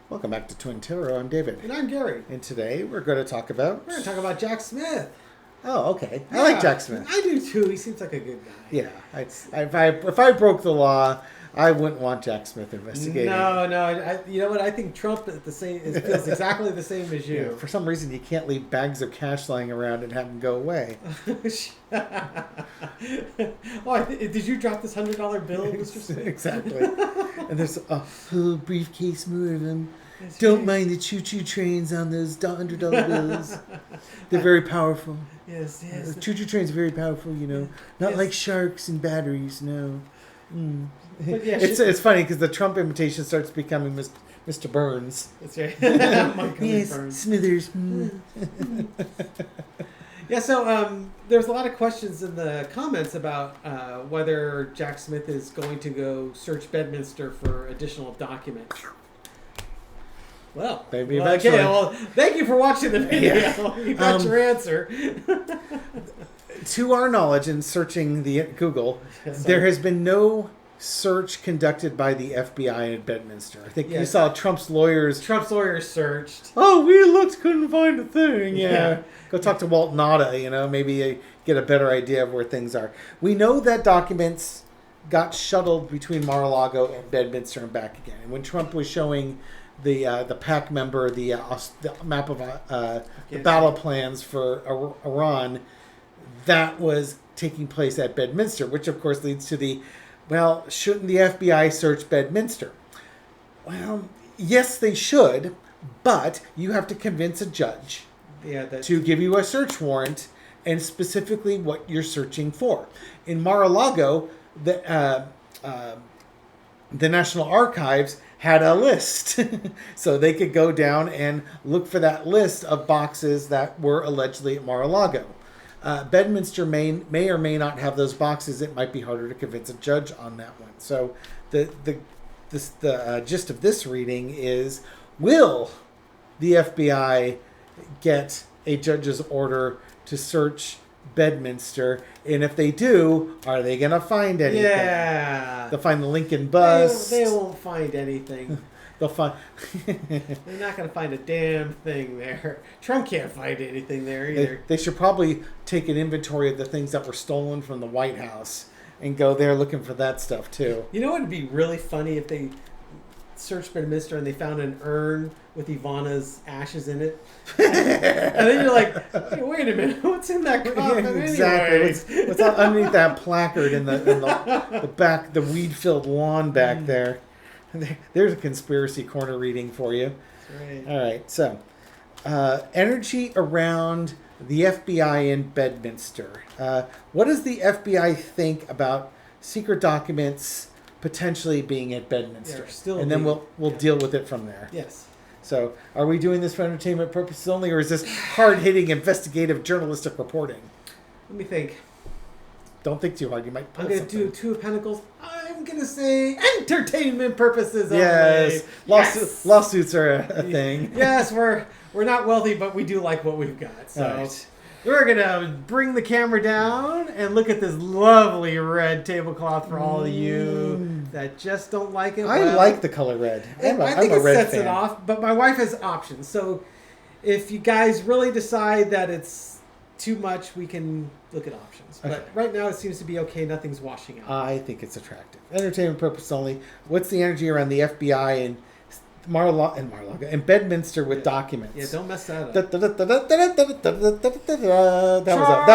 Welcome back to Twin Tarot. I'm David. And I'm Gary. And today we're going to talk about... We're going to talk about Jack Smith. Oh, okay. I like Jack Smith. I do too. He seems like a good guy. Yeah. If I broke the law, I wouldn't want Jack Smith investigating. No. You know what? I think Trump feels exactly the same as you. Yeah, for some reason, you can't leave bags of cash lying around and have them go away. Did you drop this $100 bill, Mr. Smith? Exactly. And there's a full briefcase more of them. Don't mind the choo-choo trains on those $100 bills. They're very powerful. Yes. The choo-choo trains are very powerful, Not like sharks and batteries, no. Mm. Yeah, it's funny because the Trump imitation starts becoming Mr. Burns. That's right. Yes, Burns. Smithers. Yeah, so there's a lot of questions in the comments about whether Jack Smith is going to go search Bedminster for additional documents. Well, maybe eventually. Okay, well, thank you for watching the video. Yeah. You got your answer. To our knowledge, in searching the Google, there has been no search conducted by the FBI in Bedminster. I think you saw Trump's lawyers. Trump's lawyers searched. Oh, we looked, couldn't find a thing. Yeah. Go talk to Walt Nauta, maybe get a better idea of where things are. We know that documents got shuttled between Mar-a-Lago and Bedminster and back again. And when Trump was showing the PAC member the map of the battle plans for Iran, that was taking place at Bedminster, which of course leads to shouldn't the FBI search Bedminster? Well, yes, they should, but you have to convince a judge to give you a search warrant and specifically what you're searching for. In Mar-a-Lago, the National Archives had a list, so they could go down and look for that list of boxes that were allegedly at Mar-a-Lago. Bedminster may or may not have those boxes. It might be harder to convince a judge on that one. So the gist of this reading is, will the FBI get a judge's order to search Bedminster? And if they do, are they going to find anything? Yeah. They'll find the Lincoln bus. They won't find anything. They'll find... They're not going to find a damn thing there. Trump can't find anything there either. They should probably take an inventory of the things that were stolen from the White House and go there looking for that stuff too. You know what would be really funny if they searched Bedminster and they found an urn with Ivana's ashes in it? And then you're like, hey, wait a minute, what's in that coffin exactly. What's underneath that placard in the back, the weed-filled lawn back there? There's a conspiracy corner reading for you. That's right. All right, so energy around the FBI in Bedminster. What does the FBI think about secret documents potentially being at Bedminster? And then we'll deal with it from there. Yes. So, are we doing this for entertainment purposes only, or is this hard-hitting investigative journalistic reporting? Let me think. Don't think too hard. You might pull I'm going to do Two of Pentacles. I'm going to say entertainment purposes only. Yes. Lawsuits are a thing. Yes, we're not wealthy, but we do like what we've got. So we're going to bring the camera down and look at this lovely red tablecloth for all of you that just don't like it. I like the color red. I think it sets it off, but my wife has options. So if you guys really decide that it's too much, we can look at options. Okay. But right now it seems to be okay. Nothing's washing out. I think it's attractive. Entertainment purpose only. What's the energy around the FBI and Mar-a-Lago and Bedminster with documents? Yeah, don't mess that up. That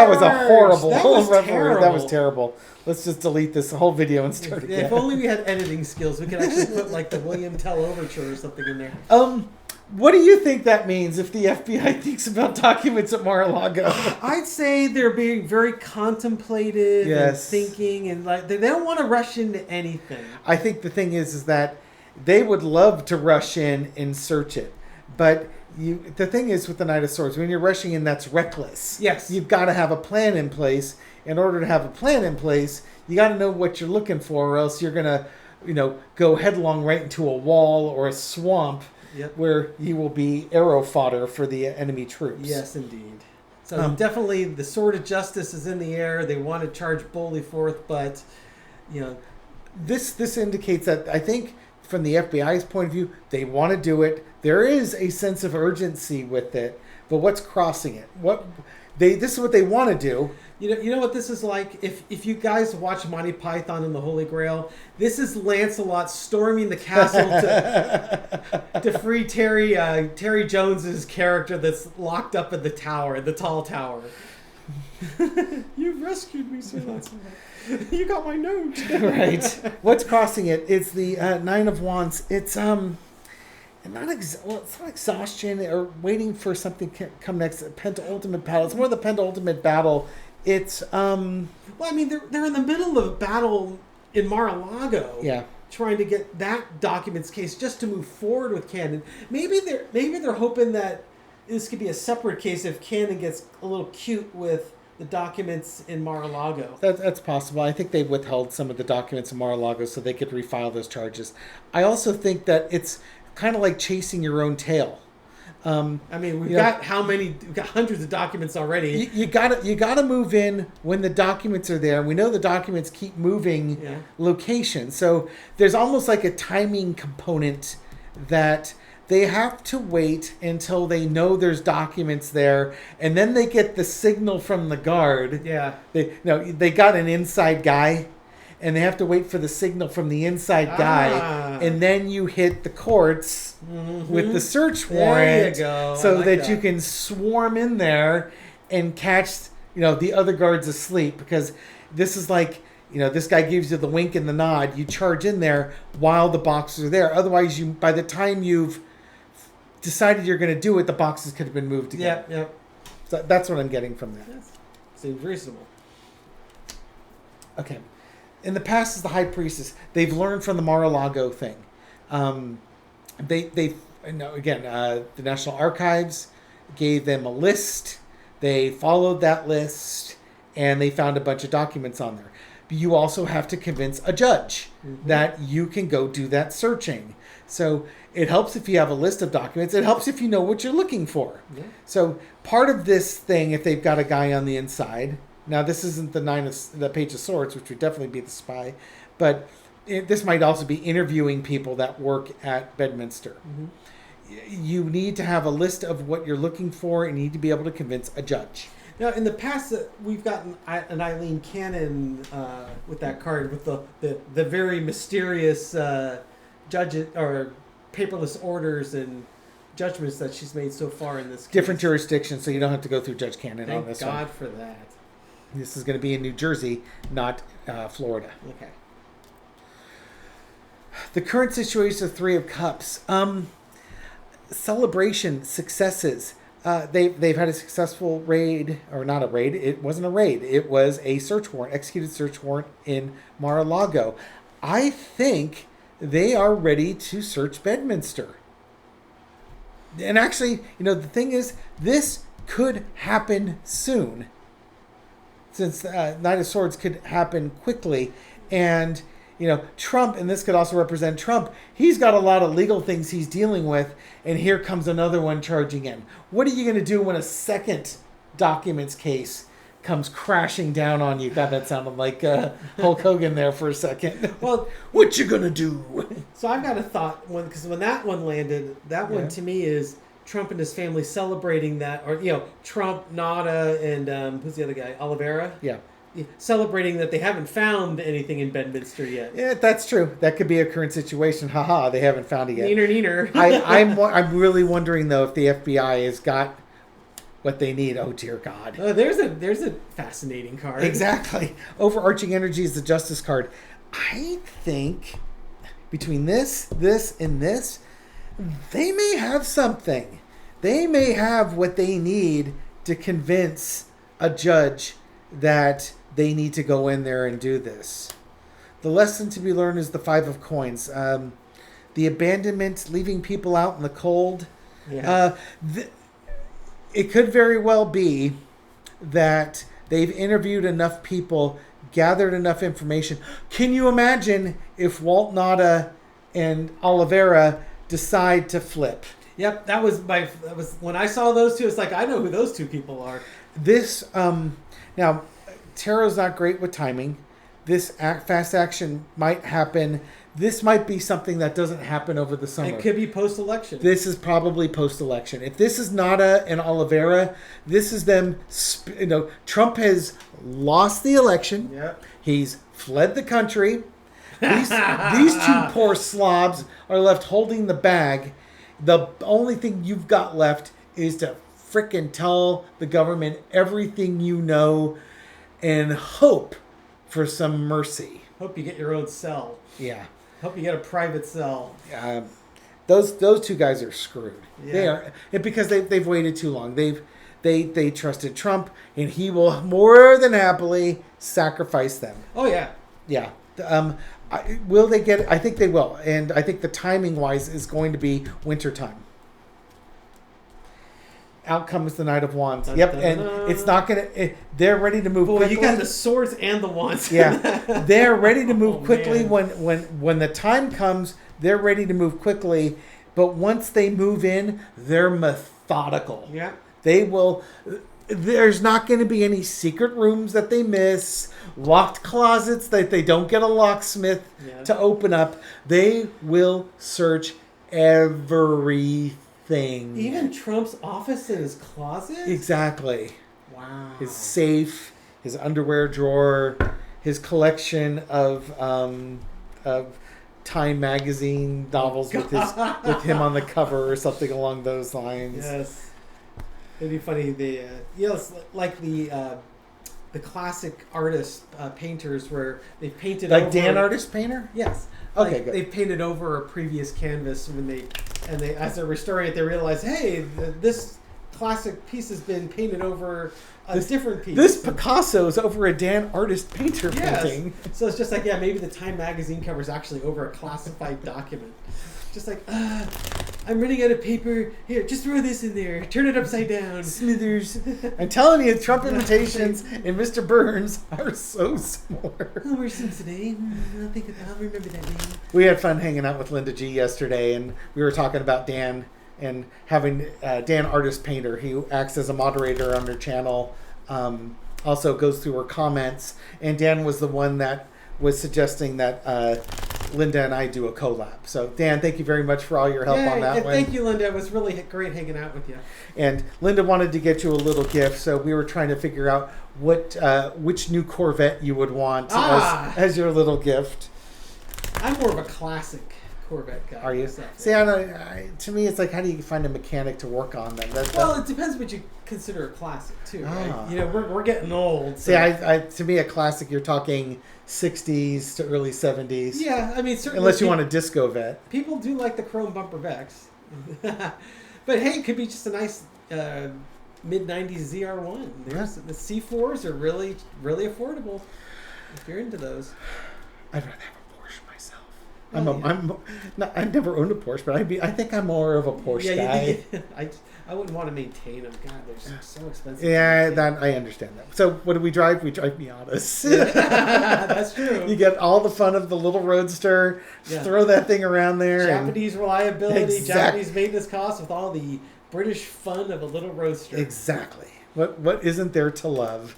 was a horrible terrible. That was terrible. Let's just delete this whole video and start again. If only we had editing skills, we could actually put like the William Tell overture or something in there. What do you think that means if the FBI thinks about documents at Mar-a-Lago? I'd say they're being very contemplative and thinking, and like they don't want to rush into anything. I think the thing is that they would love to rush in and search it, but the thing is with the Knight of Swords, when you're rushing in, that's reckless. Yes, you've got to have a plan in place. In order to have a plan in place, you got to know what you're looking for, or else you're gonna, go headlong right into a wall or a swamp. Yep. Where you will be arrow fodder for the enemy troops. Yes, indeed. So definitely the sword of justice is in the air. They want to charge boldly forth, but this indicates that I think from the FBI's point of view, they want to do it. There is a sense of urgency with it, but what's crossing it? This is what they want to do. You know what this is like? If you guys watch Monty Python and the Holy Grail, this is Lancelot storming the castle to free Terry Jones's character that's locked up in the tower, the tall tower. You rescued me, Sir Lancelot. You got my note. Right. What's crossing it? It's the Nine of Wands. It's it's not exhaustion or waiting for something to come next. Penultimate battle. It's more the penultimate battle. It's well, I mean, they're in the middle of a battle in Mar-a-Lago. Yeah. Trying to get that documents case just to move forward with Cannon. Maybe they're hoping that this could be a separate case if Cannon gets a little cute with the documents in Mar-a-Lago. That's possible. I think they withheld some of the documents in Mar-a-Lago so they could refile those charges. I also think that it's kind of like chasing your own tail. I mean, we've got hundreds of documents already. You gotta move in when the documents are there. We know the documents keep moving location. So there's almost like a timing component that they have to wait until they know there's documents there, and then they get the signal from the guard. Yeah. They got an inside guy, and they have to wait for the signal from the inside guy, and then you hit the courts with the search warrant, so that you can swarm in there and catch the other guards asleep. Because this is like, this guy gives you the wink and the nod. You charge in there while the boxes are there. Otherwise, by the time you've decided you're going to do it, the boxes could have been moved again. Yep. So that's what I'm getting from that. Yes. Seems reasonable. Okay. In the past is the High Priestess. They've learned from the Mar-a-Lago thing. The National Archives gave them a list. They followed that list, and they found a bunch of documents on there. But you also have to convince a judge that you can go do that searching. So it helps if you have a list of documents. It helps if you know what you're looking for. Yeah. So part of this thing, if they've got a guy on the inside. Now, this isn't the Page of Swords, which would definitely be the spy, but this might also be interviewing people that work at Bedminster. You need to have a list of what you're looking for, and you need to be able to convince a judge. Now, in the past, we've gotten an Eileen Cannon with that card, with the very mysterious judge or paperless orders and judgments that she's made so far in this case. Different jurisdictions, so you don't have to go through Judge Cannon on this one. Thank God for that. This is going to be in New Jersey, not Florida. Okay. The current situation of Three of Cups. Celebration, successes. They've had a successful raid, or not a raid. It wasn't a raid. It was a search warrant, executed search warrant in Mar-a-Lago. I think they are ready to search Bedminster. And actually, the thing is, this could happen soon. Since Knight of Swords could happen quickly. And, Trump, and this could also represent Trump, he's got a lot of legal things he's dealing with, and here comes another one charging in. What are you going to do when a second documents case comes crashing down on you? God, that sounded like Hulk Hogan there for a second. Well, what you going to do? So I've got a thought, because when that one landed, that one to me is Trump and his family celebrating that, or Trump, Nauta, and who's the other guy? Oliveira. Yeah, celebrating that they haven't found anything in Bedminster yet. Yeah, that's true. That could be a current situation. Haha, they haven't found it yet. Neener. I'm really wondering though if the FBI has got what they need. Oh dear God. Oh, there's a fascinating card. Exactly. Overarching energy is the Justice card. I think between this, and this, they may have something. They may have what they need to convince a judge that they need to go in there and do this. The lesson to be learned is the Five of Coins. The abandonment, leaving people out in the cold. Yeah. It could very well be that they've interviewed enough people, gathered enough information. Can you imagine if Walt Nauta and Oliveira decide to flip? Yep, that was when I saw those two. It's like, I know who those two people are. This now, tarot's not great with timing. this fast action might happen. This might be something that doesn't happen over the summer. It could be post-election. This is probably post-election. If this is Nauta and Oliveira, this is them. Trump has lost the election. Yep. He's fled the country. These two poor slobs are left holding the bag. The only thing you've got left is to frickin' tell the government everything you know and hope for some mercy. Hope you get your own cell. Yeah. Hope you get a private cell. Those two guys are screwed. Yeah. They are, because they've waited too long. They trusted Trump, and he will more than happily sacrifice them. Oh yeah. Yeah. Will they get it? I think they will, and I think the timing wise is going to be wintertime. Out comes the Knight of Wands. Dun, Yep, dun, and dun. It's not gonna. They're ready to move quickly. You got the swords and the wands. Yeah, they're ready to move quickly man. when the time comes. They're ready to move quickly, but once they move in, they're methodical. Yeah, they will. There's not going to be any secret rooms that they miss, locked closets that they don't get a locksmith to open up. They will search everything. Even Trump's office and his closet? Exactly. Wow. His safe, his underwear drawer, his collection of Time magazine novels with him on the cover or something along those lines. Yes. It'd be funny. It's like the classic artist painters where they painted like over, Dan Artist Painter. Yes. Okay, good. They painted over a previous canvas when they as they're restoring it, they realize, hey, this classic piece has been painted over a different piece. This Picasso is over a Dan Artist Painter painting. So it's just like, yeah, maybe the Time magazine cover is actually over a classified document. Just like, I'm running out of paper. Here, just throw this in there. Turn it upside down. Smithers. I'm telling you, Trump invitations and Mr. Burns are so similar. Homer Simpson, eh? I'll remember that name. We had fun hanging out with Linda G yesterday, and we were talking about Dan and having Dan Artist Painter. He acts as a moderator on her channel, also goes through her comments, and Dan was the one that was suggesting that Linda and I do a collab. So, Dan, thank you very much for all your help on that one. Thank you, Linda. It was really great hanging out with you. And Linda wanted to get you a little gift, so we were trying to figure out which new Corvette you would want as your little gift. I'm more of a classic Corvette guy. Are you? Myself, See, to me, it's like, how do you find a mechanic to work on them? Well, it depends what you consider a classic, too. Right? You know, we're getting old. So. See, to me, a classic, you're talking 60s to early 70s. Yeah, I mean, certainly. Unless you want a disco vet. People do like the chrome bumper Vex. But hey, it could be just a nice mid-90s ZR1. The C4s are really, really affordable if you're into those. I'd rather have a Porsche myself. I've never owned a Porsche, but I think I'm more of a Porsche guy. I wouldn't want to maintain them. God, they're so expensive. Yeah, I understand that. So what do we drive? We drive Miatas. That's true. You get all the fun of the little roadster. Throw that thing around there. Japanese reliability, Japanese maintenance costs with all the British fun of a little roadster. Exactly. What isn't there to love?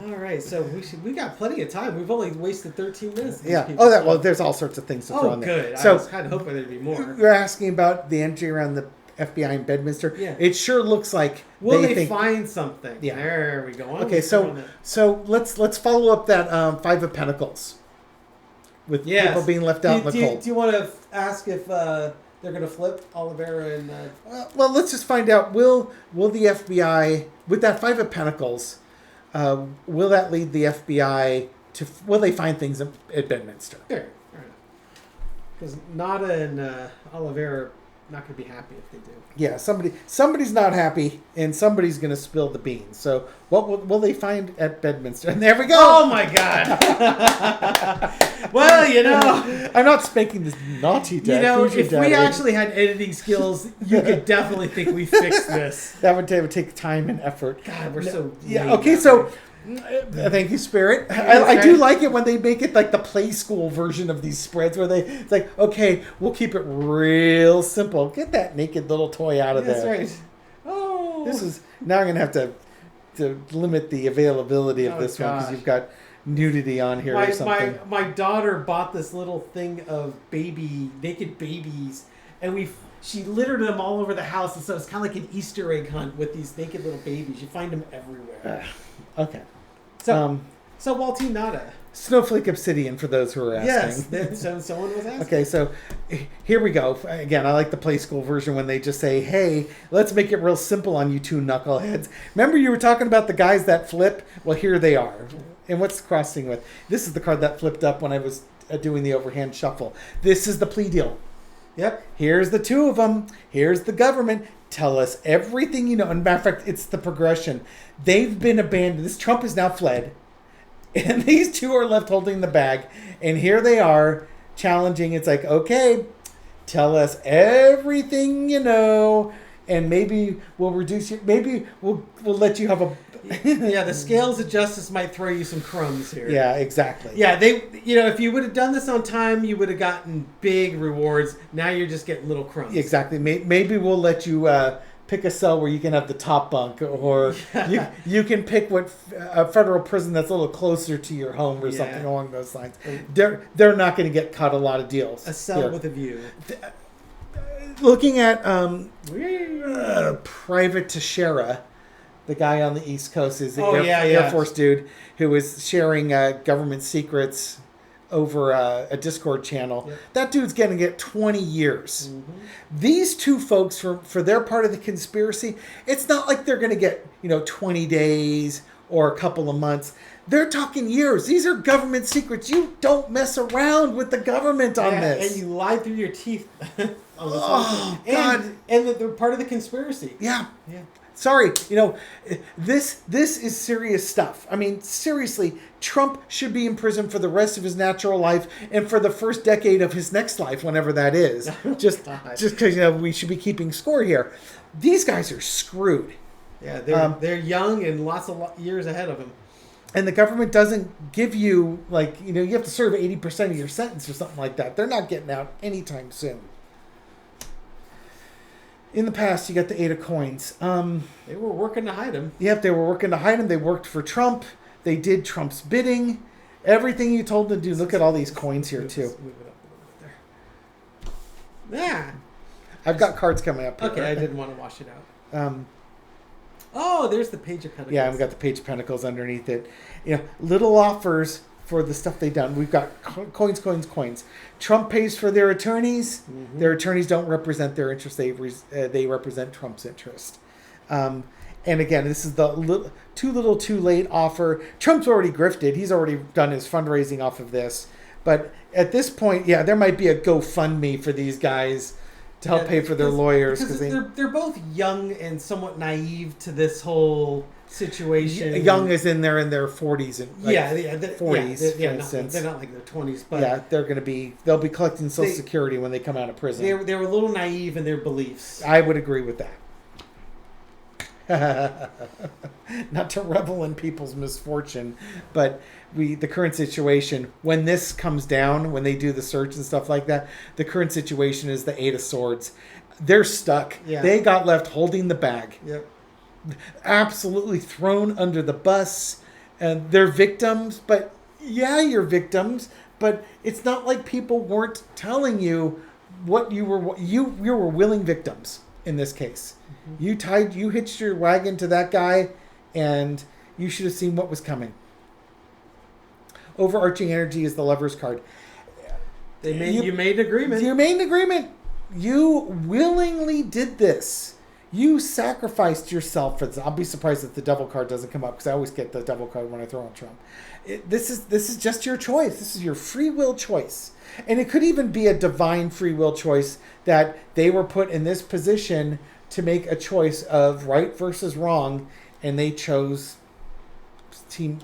All right, so we got plenty of time. We've only wasted 13 minutes. Yeah. There's all sorts of things to throw in there. Good. So I was kind of hoping there'd be more. You're asking about the entry around the FBI in Bedminster. Yeah. It sure looks like they find something. Yeah. There we go. Okay, so let's follow up that Five of Pentacles with people being left out in the cold. Do you want to ask if they're going to flip Oliveira and? Well, let's just find out. Will the FBI with that Five of Pentacles? Will that lead the FBI to? Will they find things at Bedminster? Sure. Because Nauta and Oliveira not going to be happy if they do. Yeah, somebody's not happy, and somebody's going to spill the beans. So, what will they find at Bedminster? And there we go. Oh my God! Well, you know, I'm not spanking this naughty dad. You know, if we actually had editing skills, you could definitely think we fixed this. That would take time and effort. God, we're so Okay, so. Thank you, Spirit. I do like it when they make it like the play school version of these spreads where it's like, okay, we'll keep it real simple. Get that naked little toy out of there. That's right. Oh. Now I'm going to have to to limit the availability of this one because gosh. you've got nudity on here or something. My daughter bought this little thing of naked babies, and she littered them all over the house, and so it's kind of like an Easter egg hunt with these naked little babies. You find them everywhere. Okay. So Walty Nauta. Snowflake Obsidian, for those who are asking. Yes, someone was asking. Okay, so here we go. Again, I like the play school version when they just say, hey, let's make it real simple on you two knuckleheads. Remember you were talking about the guys that flip? Well, here they are. And what's crossing with? This is the card that flipped up when I was doing the overhand shuffle. This is the plea deal. Yep. Here's the two of them. Here's the government. Tell us everything you know. And matter of fact, it's the progression. They've been abandoned. This Trump has now fled. And these two are left holding the bag. And here they are challenging. It's like, okay, tell us everything you know. And maybe we'll reduce you. Maybe we'll let you have a... Yeah, the scales of justice might throw you some crumbs here. Yeah, exactly. Yeah, if you would have done this on time, you would have gotten big rewards. Now you're just getting little crumbs. Exactly. Maybe we'll let you pick a cell where you can have the top bunk, or you can pick what a federal prison that's a little closer to your home or something along those lines. They're not going to get cut a lot of deals. A cell with a view. Looking at Private Teixeira, the guy on the East Coast, is the Air Force dude who was sharing government secrets over a Discord channel. Yep. That dude's going to get 20 years. Mm-hmm. These two folks, for their part of the conspiracy, it's not like they're going to get 20 days or a couple of months. They're talking years. These are government secrets. You don't mess around with the government on this. And you lie through your teeth. Oh, God. And they're part of the conspiracy. Yeah. Sorry, this is serious stuff. I mean, seriously, Trump should be in prison for the rest of his natural life and for the first decade of his next life, whenever that is. Just because we should be keeping score here. These guys are screwed. Yeah, they're young and lots of years ahead of him. And the government doesn't give you you have to serve 80% of your sentence or something like that. They're not getting out anytime soon. In the past, you got the 8 of coins. They were working to hide him. Yep, they were working to hide him. They worked for Trump. They did Trump's bidding. Everything you told them to do. Look at all these coins here, too. Move it up a little bit there. Yeah. I've got cards coming up here. Okay, I didn't want to wash it out. There's the Page of Pentacles. Yeah, we've got the Page of Pentacles underneath it. Little offers for the stuff they've done. We've got coins. Trump pays for their attorneys. Mm-hmm. Their attorneys don't represent their interest. They represent Trump's interest. And again, this is the too little, too late offer. Trump's already grifted. He's already done his fundraising off of this. But at this point, there might be a GoFundMe for these guys to help pay for their lawyers. Because they're both young and somewhat naive to this whole situation. Young as in they're in their 40s and 40s, for instance. They're not like their 20s, but they'll be collecting Social Security when they come out of prison. They were a little naive in their beliefs. I would agree with that. Not to revel in people's misfortune, but the current situation, when this comes down, when they do the search and stuff like that, the current situation is the 8 of Swords. They're stuck. Yeah. They got left holding the bag. Yep. Absolutely thrown under the bus, and they're victims. But you're victims. But it's not like people weren't telling you what you were. You were willing victims in this case. Mm-hmm. You hitched your wagon to that guy, and you should have seen what was coming. Overarching energy is the Lover's card. You made an agreement. You made an agreement. You willingly did this. You sacrificed yourself for this. I'll be surprised if the Devil card doesn't come up, because I always get the Devil card when I throw on Trump. This is just your choice. This is your free will choice. And it could even be a divine free will choice that they were put in this position to make a choice of right versus wrong, and they chose team...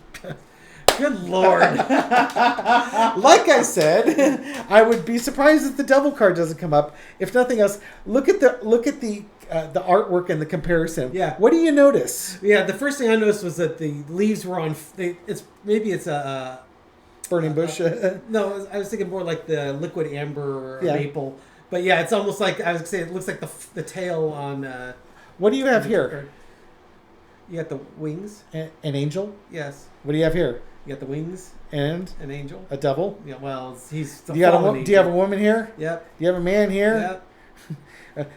Good Lord. Like I said, I would be surprised if the Devil card doesn't come up. If nothing else, look at the artwork and the comparison. Yeah. What do you notice? Yeah, the first thing I noticed was that the leaves were on. It's a burning bush. No, I was thinking more like the liquid amber or maple. But yeah, it's almost like I was saying. It looks like the tail on. What do you have here? You got the wings. An angel. Yes. What do you have here? You got the wings. And An angel. a devil. Yeah. Well, he's. The Do you have a woman here? Yep. Do you have a man here? Yep.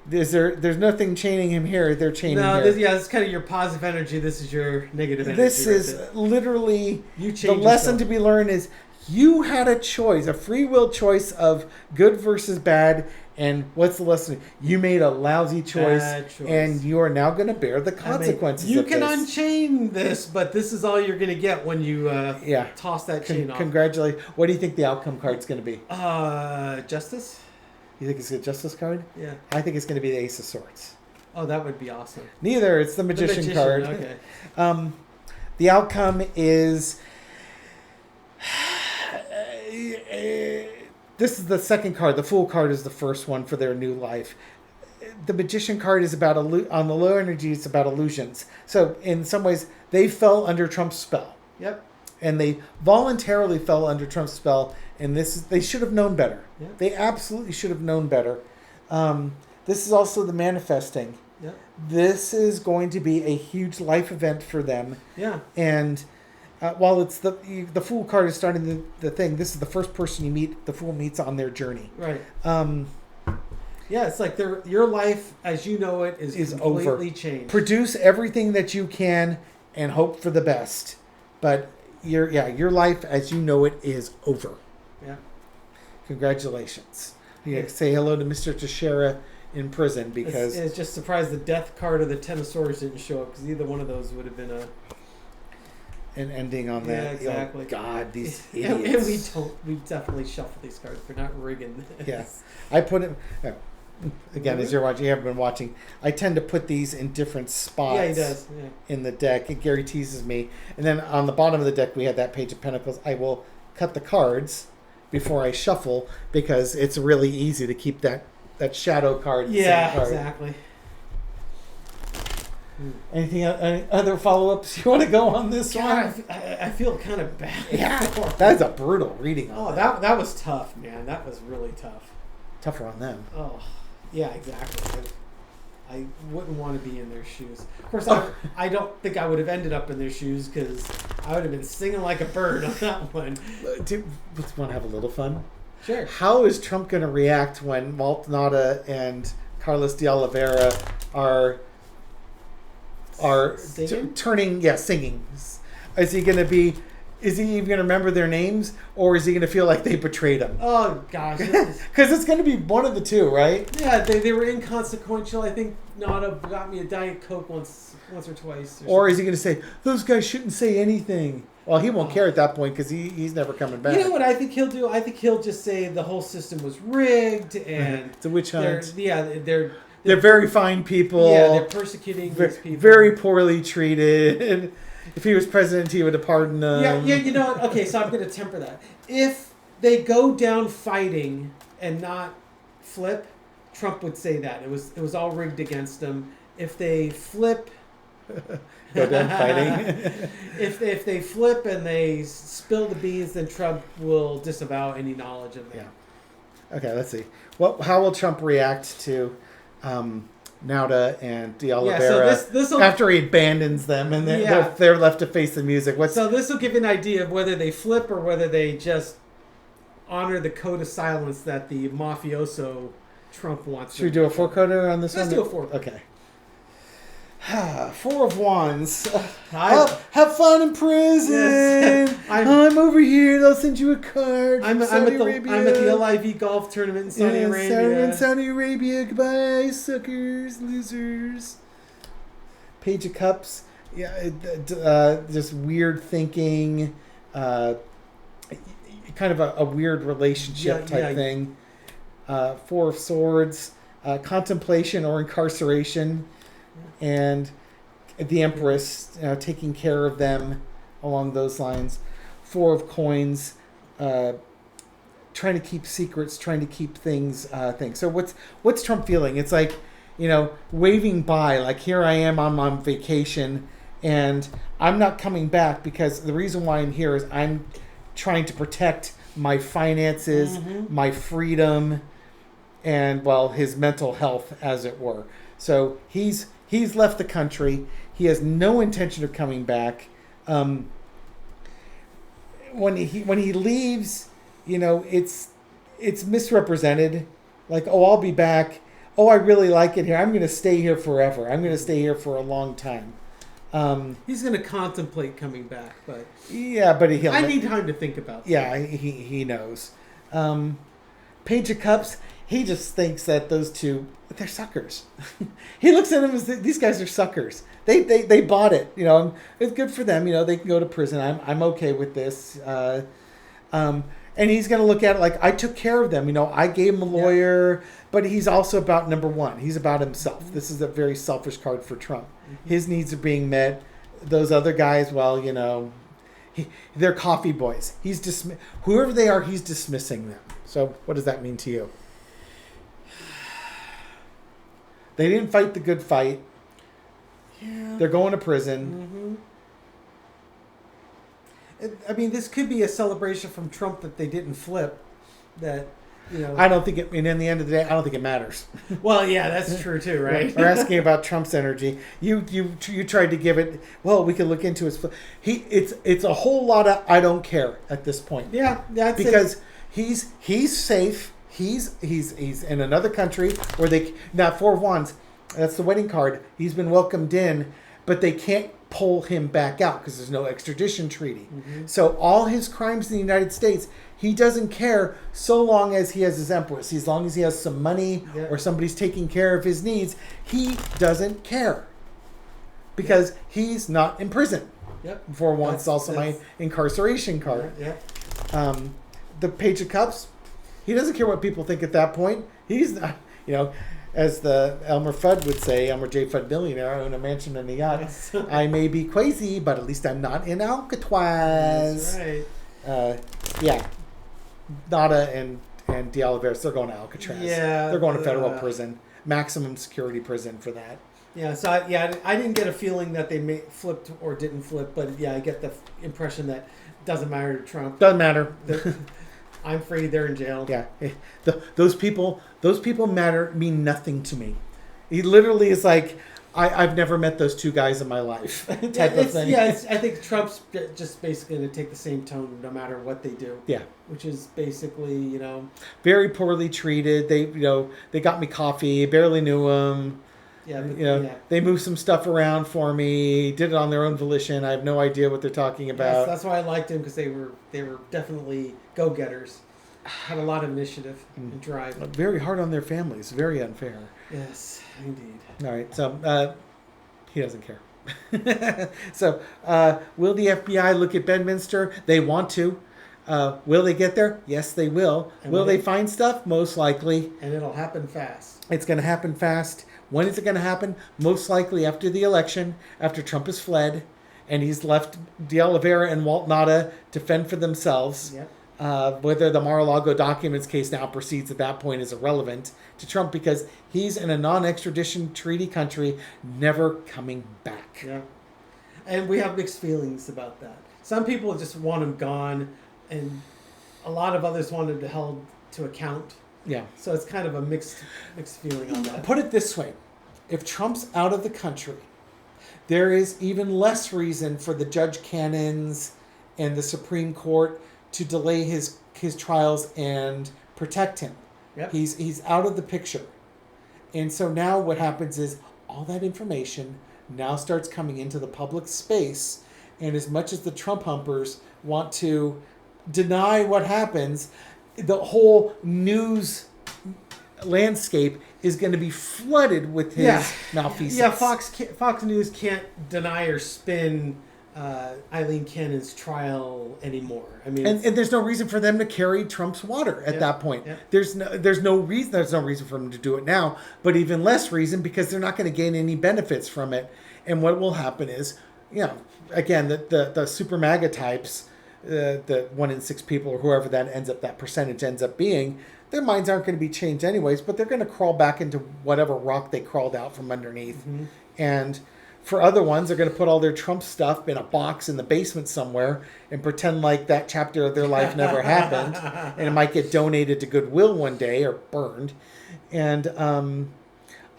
There's nothing chaining him here. They're chaining No, here. this is kind of your positive energy. This is your negative energy. This is literally you change the lesson yourself. to be learned is you had a choice, a free will choice of good versus bad. And what's the lesson? You made a lousy choice, and you are now going to bear the consequences. You of can this. unchain this, but this is all you're going to get when you toss that chain off. Congratulations. What do you think the outcome card's going to be? Justice. You think it's a justice card? Yeah. I think it's going to be the Ace of Swords. Oh, that would be awesome. Neither. It's the Magician card. Okay. The outcome is... This is the second card. The Fool card is the first one for their new life. The Magician card is about... On the low energy, it's about illusions. So, in some ways, they fell under Trump's spell. Yep. And they voluntarily fell under Trump's spell. And they should have known better. Yeah. They absolutely should have known better. This is also the manifesting. Yeah. This is going to be a huge life event for them. Yeah. And while it's the Fool card is starting the thing, this is the first person you meet. The Fool meets on their journey. Right. Yeah, it's like your life as you know it is completely over. Changed. Produce everything that you can and hope for the best. But your life as you know it is over. Yeah. Congratulations. You say hello to Mr. Teixeira in prison because... It's just surprised the death card or the Ten of Swords didn't show up because either one of those would have been an ending on that. Yeah, exactly. Oh, God, these idiots. And we definitely shuffle these cards. We're not rigging this. Yes. I put it... Again, as you're watching, you haven't been watching, I tend to put these in different spots. Yeah, he does. Yeah. In the deck. And Gary teases me. And then on the bottom of the deck, we have that Page of Pentacles. I will cut the cards before I shuffle because it's really easy to keep that shadow card. Yeah, exactly. Anything? Any other follow-ups you want to go on this one? I feel kind of bad. Yeah, that's a brutal reading. That was tough, man. That was really tough. Tougher on them. Oh, yeah, exactly. I wouldn't want to be in their shoes. Of course, I don't think I would have ended up in their shoes because I would have been singing like a bird on that one. Do you want to have a little fun? Sure. How is Trump going to react when Walt Nauta and Carlos de Oliveira are singing? Singing? Is he going to be... Is he even going to remember their names, or is he going to feel like they betrayed him? Oh, gosh. Because it's going to be one of the two, right? Yeah, they were inconsequential. I think Nauta got me a Diet Coke once or twice. Or is he going to say, those guys shouldn't say anything? Well, he won't care at that point because he's never coming back. You know what I think he'll do? I think he'll just say the whole system was rigged and... It's a witch hunt. They're very fine people. Yeah, they're persecuting these people. Very poorly treated. If he was president, he would have pardoned them. Yeah, you know what? Okay, so I'm going to temper that. If they go down fighting and not flip, Trump would say that. It was all rigged against them. If they flip... Go down fighting. If they flip and they spill the beans, then Trump will disavow any knowledge of that. Yeah. Okay, let's see. How will Trump react to... Nauta and De Oliveira after he abandons them and they're left to face the music. So this will give you an idea of whether they flip or whether they just honor the code of silence that the mafioso Trump wants. Should we do a four-coder on this one? Let's do a four. Okay. Four of Wands. Have fun in prison. Yes. I'm over here. They'll send you a card. I'm at the LIV golf tournament in Saudi Arabia. In Saudi Arabia. Goodbye, suckers, losers. Page of Cups. Yeah, just weird thinking. Kind of a weird relationship type thing. Four of Swords. Contemplation or incarceration. And the Empress, taking care of them along those lines. Four of Coins, trying to keep secrets, trying to keep things. So what's Trump feeling? It's like, waving by, like here I am, I'm on vacation, and I'm not coming back because the reason why I'm here is I'm trying to protect my finances, my freedom, and his mental health, as it were. So he's left the country. He has no intention of coming back. When he leaves, it's misrepresented. Like, oh, I'll be back. Oh, I really like it here. I'm going to stay here forever. I'm going to stay here for a long time. He's going to contemplate coming back, but yeah, but I need time to think about that. Yeah, he knows. Page of Cups, he just thinks that those two, they're suckers. He looks at them as these guys are suckers. They bought it. It's good for them. They can go to prison. I'm okay with this. And he's going to look at it like, I took care of them. I gave him a lawyer, but he's also about number one. He's about himself. This is a very selfish card for Trump. His needs are being met. Those other guys, well, they're coffee boys. Whoever they are, he's dismissing them. So what does that mean to you? They didn't fight the good fight. Yeah. They're going to prison. I mean, this could be a celebration from Trump that they didn't flip. That, I don't think and in the end of the day, I don't think it matters. Well, yeah, that's true too, right? We're asking about Trump's energy. You tried to give it. Well, we could look into his. It's a whole lot of I don't care at this point. Yeah, that's because he's safe. He's in another country where now 4 of Wands. That's the wedding card. He's been welcomed in, but they can't pull him back out because there's no extradition treaty. So all his crimes in the United States, he doesn't care so long as he has his empress. As long as he has some money or somebody's taking care of his needs, he doesn't care because he's not in prison. For once, also my incarceration card. The Page of Cups, he doesn't care what people think at that point. He's not, as the Elmer Fudd would say, Elmer J. Fudd millionaire, I own a mansion and a yacht. Yes. I may be crazy, but at least I'm not in Alcatraz. That's right. Nauta and De Oliveira, they're going to Alcatraz. Yeah. They're going to federal prison, maximum security prison for that. Yeah, so I didn't get a feeling that they flipped or didn't flip, but I get the impression that it doesn't matter to Trump. Doesn't matter. I'm afraid they're in jail. Yeah, those people mean nothing to me. He literally is like, I've never met those two guys in my life type of thing. Yeah, I think Trump's just basically going to take the same tone no matter what they do. Yeah, which is basically very poorly treated. They got me coffee, barely knew him. Yeah, they moved some stuff around for me, did it on their own volition. I have no idea what they're talking about. Yes, that's why I liked him, because they were definitely go-getters. Had a lot of initiative and drive. Very hard on their families. Very unfair. Yes, indeed. All right, so he doesn't care. So will the FBI look at Bedminster? They want to. Will they get there? Yes, they will. And will they find stuff? Most likely. And it'll happen fast. It's going to happen fast. When is it going to happen? Most likely after the election, after Trump has fled, and he's left De Oliveira and Walt Nauta to fend for themselves. Yep. Whether the Mar-a-Lago documents case now proceeds at that point is irrelevant to Trump because he's in a non-extradition treaty country, never coming back. Yeah. And we have mixed feelings about that. Some people just want him gone, and a lot of others want him held to account. Yeah. So it's kind of a mixed feeling on that. Put it this way. If Trump's out of the country, there is even less reason for the Judge Cannons and the Supreme Court to delay his trials and protect him. Yep. He's out of the picture. And so now what happens is all that information now starts coming into the public space, and as much as the Trump humpers want to deny what happens, the whole news landscape is going to be flooded with his malfeasance. Yeah, Fox News can't deny or spin Eileen Cannon's trial anymore. I mean, and there's no reason for them to carry Trump's water at that point. Yeah. There's no reason for them to do it now, but even less reason because they're not going to gain any benefits from it. And what will happen is, again, the super MAGA types, the 1 in 6 people or whoever that percentage ends up being, their minds aren't going to be changed anyways, but they're going to crawl back into whatever rock they crawled out from underneath. Mm-hmm. And for other ones, they're going to put all their Trump stuff in a box in the basement somewhere and pretend like that chapter of their life never happened. And it might get donated to Goodwill one day or burned. And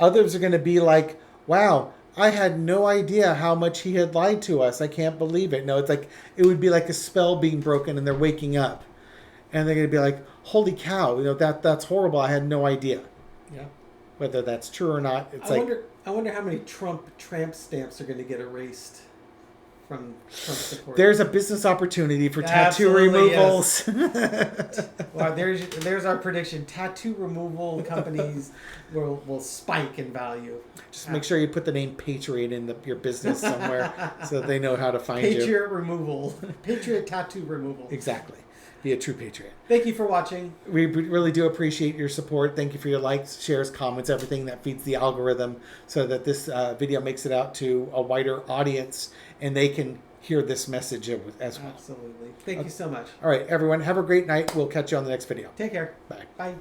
others are going to be like, wow, I had no idea how much he had lied to us. I can't believe it. No, it's like it would be like a spell being broken and they're waking up. And they're going to be like, holy cow, that's horrible. I had no idea. Yeah. Whether that's true or not. It's I wonder how many Trump tramp stamps are going to get erased from Trump support. There's a business opportunity for tattoo Absolutely, removals. Yes. Well, there's our prediction. Tattoo removal companies will spike in value. Just make sure you put the name Patriot in your business somewhere so that they know how to find you. Patriot removal. Patriot tattoo removal. Exactly. Be a true patriot. Thank you for watching. We really do appreciate your support. Thank you for your likes, shares, comments, everything that feeds the algorithm so that this video makes it out to a wider audience and they can hear this message as well. Absolutely. Thank you so much. All right, everyone. Have a great night. We'll catch you on the next video. Take care. Bye. Bye.